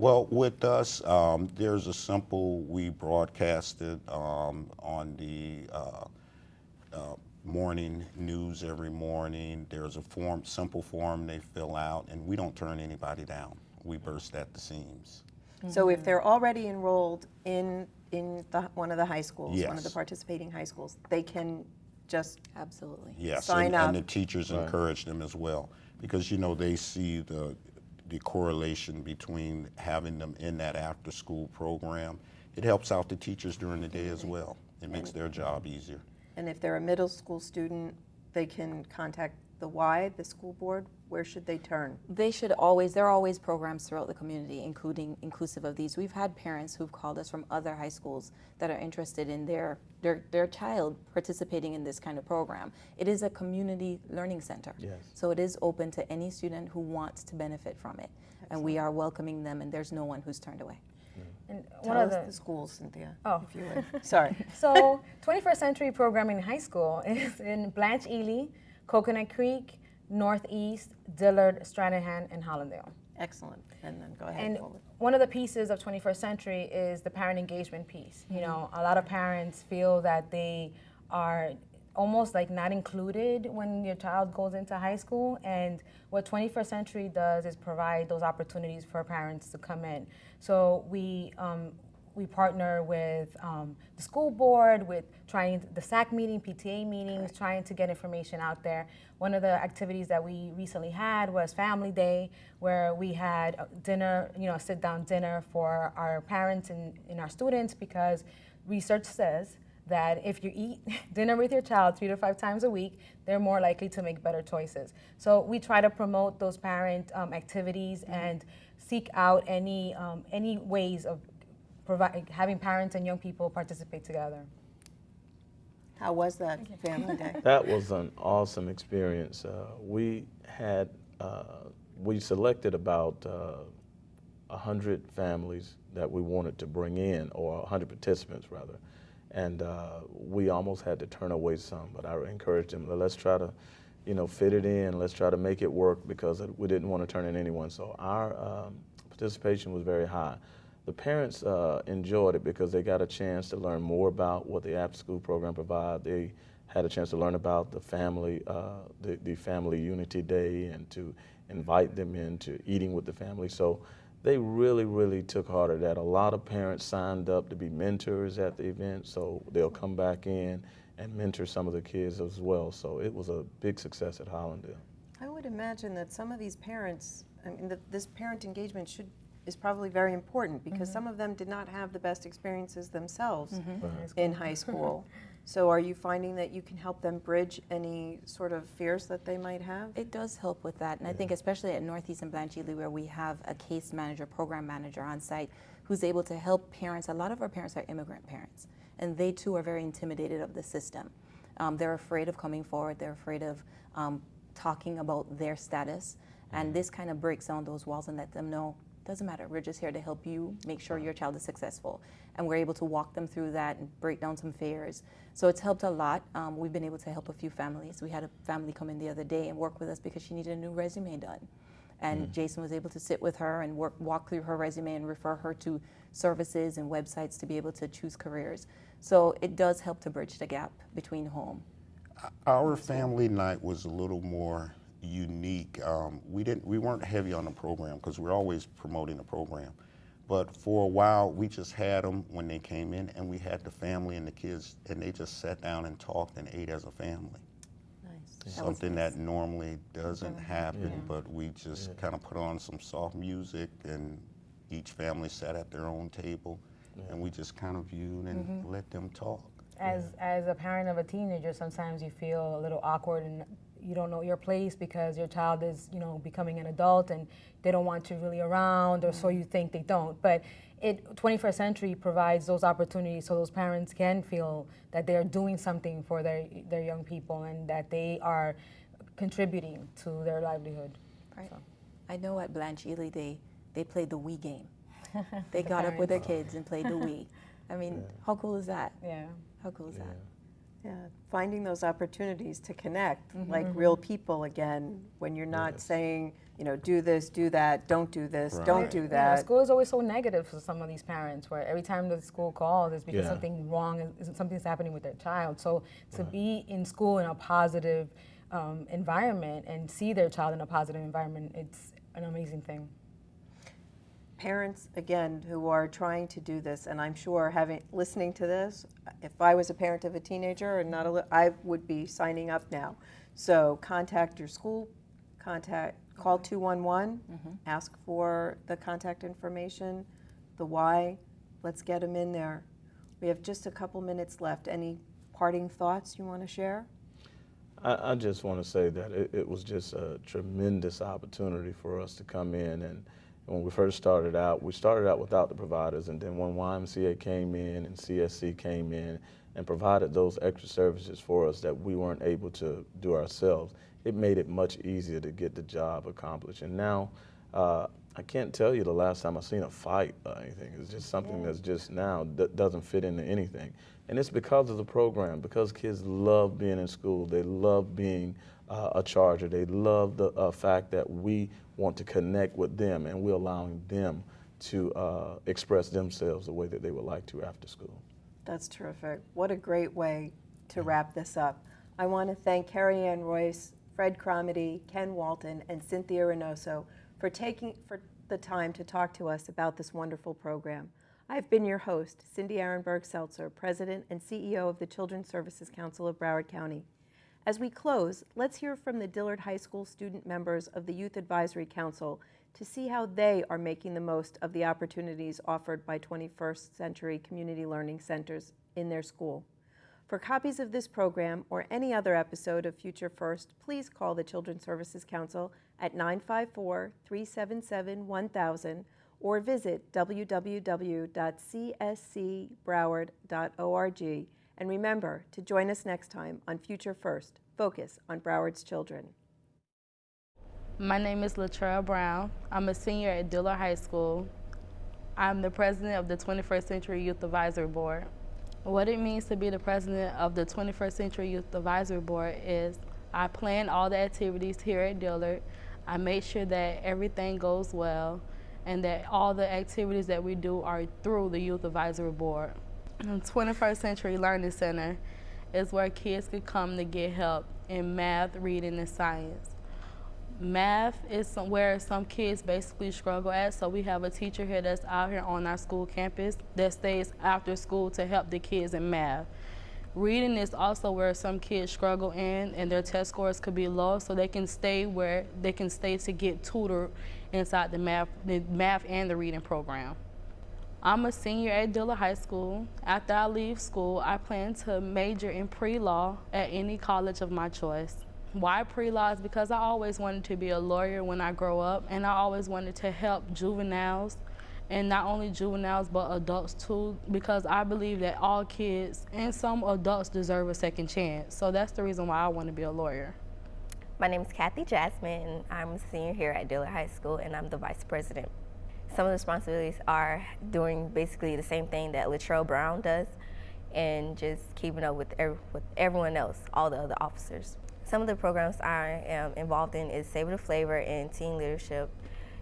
Well, with us, there's a simple, we broadcast it on the morning news every morning. There's a simple form they fill out, and we don't turn anybody down. We burst at the seams. So if they're already enrolled in one of the high schools, one of the Yes. participating high schools, they can just Absolutely. Yes, sign up. and the teachers encourage them as well, because they see the correlation between having them in that after-school program. It helps out the teachers during the day as well. It makes their job easier. And if they're a middle school student, they can contact the Y, the school board. Where should they turn? There are always programs throughout the community, inclusive of these. We've had parents who've called us from other high schools that are interested in their child participating in this kind of program. It is a community learning center. Yes. So it is open to any student who wants to benefit from it. And we are welcoming them, and there's no one who's turned away. And Tell one of us the schools, Cynthia, Oh. if you would. Sorry. So 21st Century Programming High School is in Blanche Ely, Coconut Creek, Northeast, Dillard, Stranahan, and Hollandale. Excellent. And then go ahead And forward. one of the pieces of 21st Century is the parent engagement piece. You know, a lot of parents feel that they are almost like not included when your child goes into high school, and what 21st Century does is provide those opportunities for parents to come in. So we partner with the school board, with trying the SAC meeting, PTA meetings, trying to get information out there. One of the activities that we recently had was Family Day, where we had a dinner, a sit-down dinner for our parents and our students, because research says that if you eat dinner with your child 3 to 5 times a week, they're more likely to make better choices. So we try to promote those parent activities and seek out any ways of having parents and young people participate together. How was that Family Day? That was an awesome experience. We selected about 100 families that we wanted to bring in, or 100 participants rather, and we almost had to turn away some, but I encouraged them, let's try to fit it in, let's try to make it work, because we didn't want to turn in anyone. So our participation was very high. The parents enjoyed it because they got a chance to learn more about what the after-school program provides. They had a chance to learn about the family unity day, and to invite them into eating with the family. So they really, really took heart of that. A lot of parents signed up to be mentors at the event, so they'll come back in and mentor some of the kids as well. So it was a big success at Hollandale. I would imagine that some of these parents, this parent engagement is probably very important, because some of them did not have the best experiences themselves in high school. So are you finding that you can help them bridge any sort of fears that they might have? It does help with that, and I think especially at Northeast and Blanche Ely, where we have a case manager, program manager on site, who's able to help parents. A lot of our parents are immigrant parents, and they too are very intimidated of the system. They're afraid of coming forward, they're afraid of talking about their status, and this kind of breaks down those walls and let them know, doesn't matter, we're just here to help you make sure your child is successful. And we're able to walk them through that and break down some fears. So it's helped a lot. We've been able to help a few families. We had a family come in the other day and work with us because she needed a new resume done. And Jason was able to sit with her and walk through her resume and refer her to services and websites to be able to choose careers. So it does help to bridge the gap between home. Our family night was a little more unique. We weren't heavy on the program because we're always promoting the program. But for a while, we just had them when they came in, and we had the family and the kids, and they just sat down and talked and ate as a family. Nice. Something that normally doesn't happen, but we just kind of put on some soft music, and each family sat at their own table, and we just kind of viewed and let them talk. As a parent of a teenager, sometimes you feel a little awkward and you don't know your place because your child is, becoming an adult and they don't want you really around, or so you think they don't. But 21st Century provides those opportunities so those parents can feel that they're doing something for their young people and that they are contributing to their livelihood. Right. So. I know at Blanche Ely, they played the Wii game. They got up with their kids and played the Wii. I mean, how cool is that? Yeah. How cool is that? Yeah, finding those opportunities to connect like real people again when you're not saying, you know, do this, do that, don't do this, don't do Yeah, that. school is always so negative for some of these parents, where every time the school calls, it's because Yeah. something wrong, something's happening with their child. So to be in school in a positive environment and see their child in a positive environment, it's an amazing thing. Parents, again, who are trying to do this, and I'm sure listening to this, if I was a parent of a teenager and I would be signing up now. So contact your school, call 211, ask for the contact information, the why. Let's get them in there. We have just a couple minutes left. Any parting thoughts you want to share? I just want to say that it was just a tremendous opportunity for us to come in, and when we first started out without the providers, and then when YMCA came in and CSC came in and provided those extra services for us that we weren't able to do ourselves, it made it much easier to get the job accomplished. And now, I can't tell you the last time I've seen a fight or anything. It's just something that's just now that doesn't fit into anything. And it's because of the program, because kids love being in school. They love being a charger. They love the fact that we want to connect with them, and we're allowing them to express themselves the way that they would like to after school. That's terrific. What a great way to wrap this up. I want to thank Carrie Ann Royce, Fred Cromedy, Ken Walton, and Cynthia Reynoso for taking the time to talk to us about this wonderful program. I've been your host, Cindy Arenberg-Seltzer, President and CEO of the Children's Services Council of Broward County. As we close, let's hear from the Dillard High School student members of the Youth Advisory Council to see how they are making the most of the opportunities offered by 21st Century Community Learning Centers in their school. For copies of this program or any other episode of Future First, please call the Children's Services Council at 954-377-1000 or visit www.cscbroward.org. And remember to join us next time on Future First, focus on Broward's children. My name is Latrell Brown. I'm a senior at Dillard High School. I'm the president of the 21st Century Youth Advisory Board. What it means to be the president of the 21st Century Youth Advisory Board is I plan all the activities here at Dillard. I make sure that everything goes well and that all the activities that we do are through the Youth Advisory Board. The 21st Century Learning Center is where kids could come to get help in math, reading, and science. Math is where some kids basically struggle at, so we have a teacher here that's out here on our school campus that stays after school to help the kids in math. Reading is also where some kids struggle in and their test scores could be low, so they can stay where they can stay to get tutored inside the math and the reading program. I'm a senior at Dillard High School. After I leave school, I plan to major in pre-law at any college of my choice. Why pre-law is because I always wanted to be a lawyer when I grow up, and I always wanted to help juveniles, and not only juveniles but adults too, because I believe that all kids and some adults deserve a second chance. So that's the reason why I want to be a lawyer. My name is Kathy Jasmine, and I'm a senior here at Dillard High School, and I'm the vice president. Some of the responsibilities are doing basically the same thing that Latrell Brown does, and just keeping up with everyone else, all the other officers. Some of the programs I am involved in is Savor the Flavor and Teen Leadership.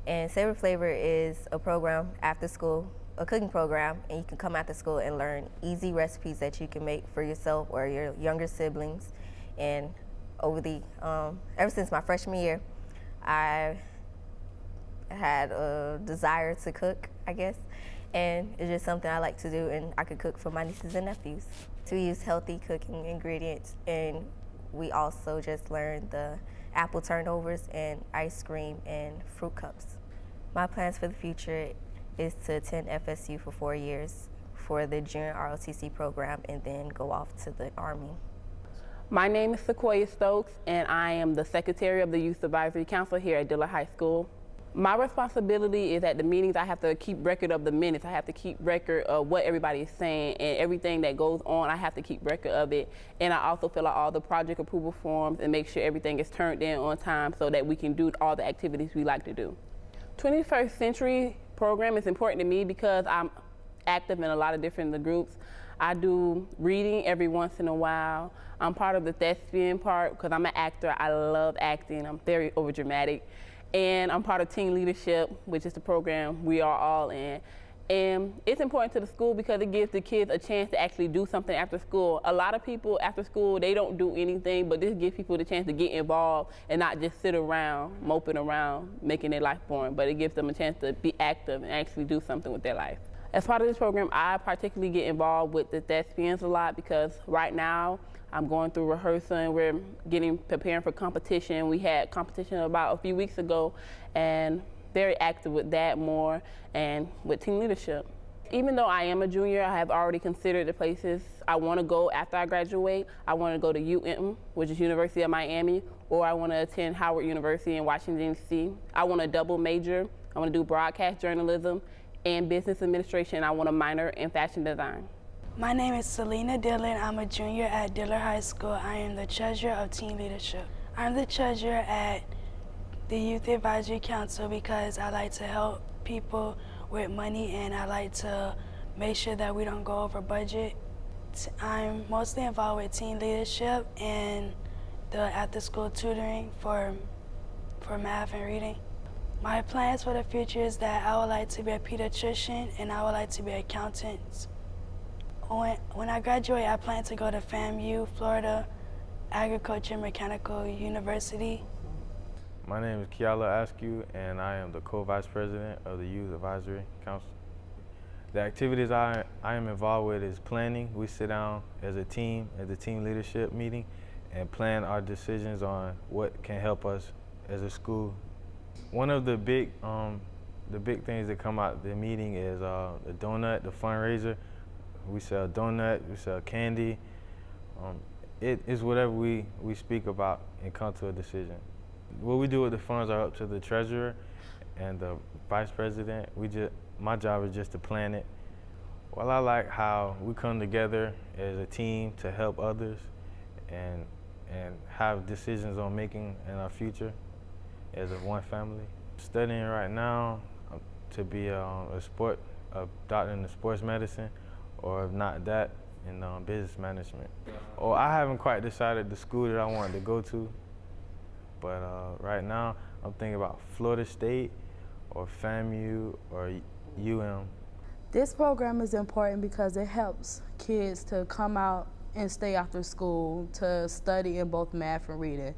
And Savor the Flavor is a program after school, a cooking program, and you can come after school and learn easy recipes that you can make for yourself or your younger siblings. And ever since my freshman year, I had a desire to cook, I guess, and it's just something I like to do, and I could cook for my nieces and nephews. To use healthy cooking ingredients, and we also just learned the apple turnovers and ice cream and fruit cups. My plans for the future is to attend FSU for 4 years for the junior ROTC program and then go off to the Army. My name is Sequoia Stokes, and I am the secretary of the Youth Advisory Council here at Dillard High School. My responsibility is at the meetings I have to keep record of the minutes. I have to keep record of what everybody is saying, and everything that goes on, I have to keep record of it. And I also fill out all the project approval forms and make sure everything is turned in on time so that we can do all the activities we like to do. 21st Century program is important to me because I'm active in a lot of different groups. I do reading every once in a while. I'm part of the thespian part because I'm an actor. I love acting. I'm very overdramatic. And I'm part of Teen Leadership, which is the program we are all in. And it's important to the school because it gives the kids a chance to actually do something after school. A lot of people after school, they don't do anything, but this gives people the chance to get involved and not just sit around, moping around, making their life boring, but it gives them a chance to be active and actually do something with their life. As part of this program, I particularly get involved with the thespians a lot because right now I'm going through rehearsal and we're preparing for competition. We had competition about a few weeks ago and very active with that more and with Teen Leadership. Even though I am a junior, I have already considered the places I want to go after I graduate. I want to go to UM, which is University of Miami, or I want to attend Howard University in Washington, D.C. I want to double major. I want to do broadcast journalism and business administration. I want to minor in fashion design. My name is Selena Dillon. I'm a junior at Dillard High School. I am the treasurer of Teen Leadership. I'm the treasurer at the Youth Advisory Council because I like to help people with money and I like to make sure that we don't go over budget. I'm mostly involved with Teen Leadership and the after-school tutoring for math and reading. My plans for the future is that I would like to be a pediatrician and I would like to be an accountant. When I graduate, I plan to go to FAMU, Florida Agriculture and Mechanical University. My name is Kiala Askew, and I am the co-vice president of the Youth Advisory Council. The activities I am involved with is planning. We sit down as a team at the team leadership meeting and plan our decisions on what can help us as a school. One of the big things that come out of the meeting is the donut, the fundraiser. We sell donuts, we sell candy. It is whatever we speak about and come to a decision. What we do with the funds are up to the treasurer and the vice president. My job is just to plan it. Well, I like how we come together as a team to help others and have decisions on making in our future as one family. Studying right now to be a doctor in sports medicine, or if not that, in business management. Or I haven't quite decided the school that I wanted to go to. But right now, I'm thinking about Florida State or FAMU or UM. This program is important because it helps kids to come out and stay after school to study in both math and reading.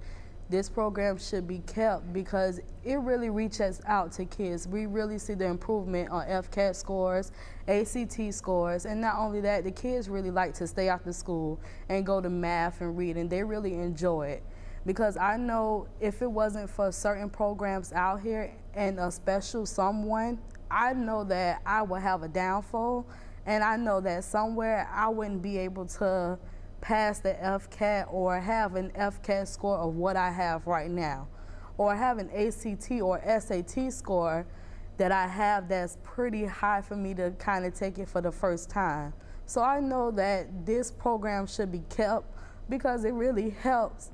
This program should be kept because it really reaches out to kids. We really see the improvement on FCAT scores, ACT scores, and not only that, the kids really like to stay after school and go to math and reading. They really enjoy it. Because I know if it wasn't for certain programs out here and a special someone, I know that I would have a downfall, and I know that somewhere I wouldn't be able to pass the FCAT or have an FCAT score of what I have right now, or have an ACT or SAT score that I have that's pretty high for me to kind of take it for the first time. So I know that this program should be kept because it really helps.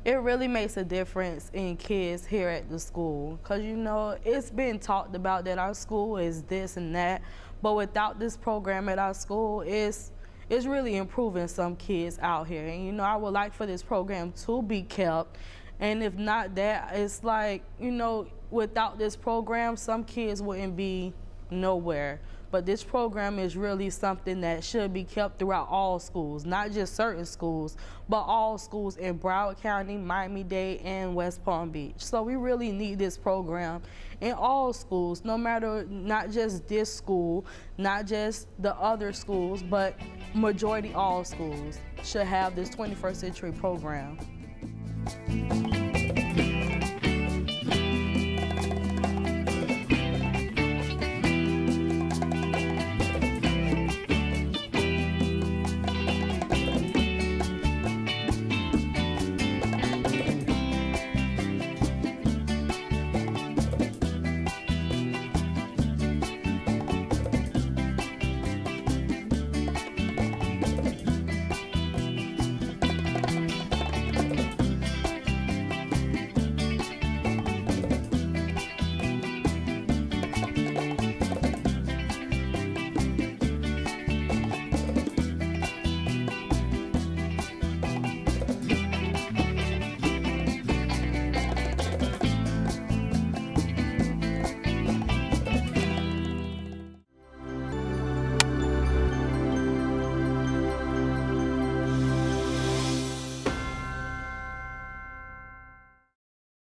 It really makes a difference in kids here at the school, because you know it's been talked about that our school is this and that, but without this program at our school, it's really improving some kids out here. And you know, I would like for this program to be kept, and if not that, it's like, you know, without this program, some kids wouldn't be nowhere. But this program is really something that should be kept throughout all schools, not just certain schools, but all schools in Broward County, Miami-Dade, and West Palm Beach. So we really need this program in all schools, no matter, not just this school, not just the other schools, but majority all schools should have this 21st century program.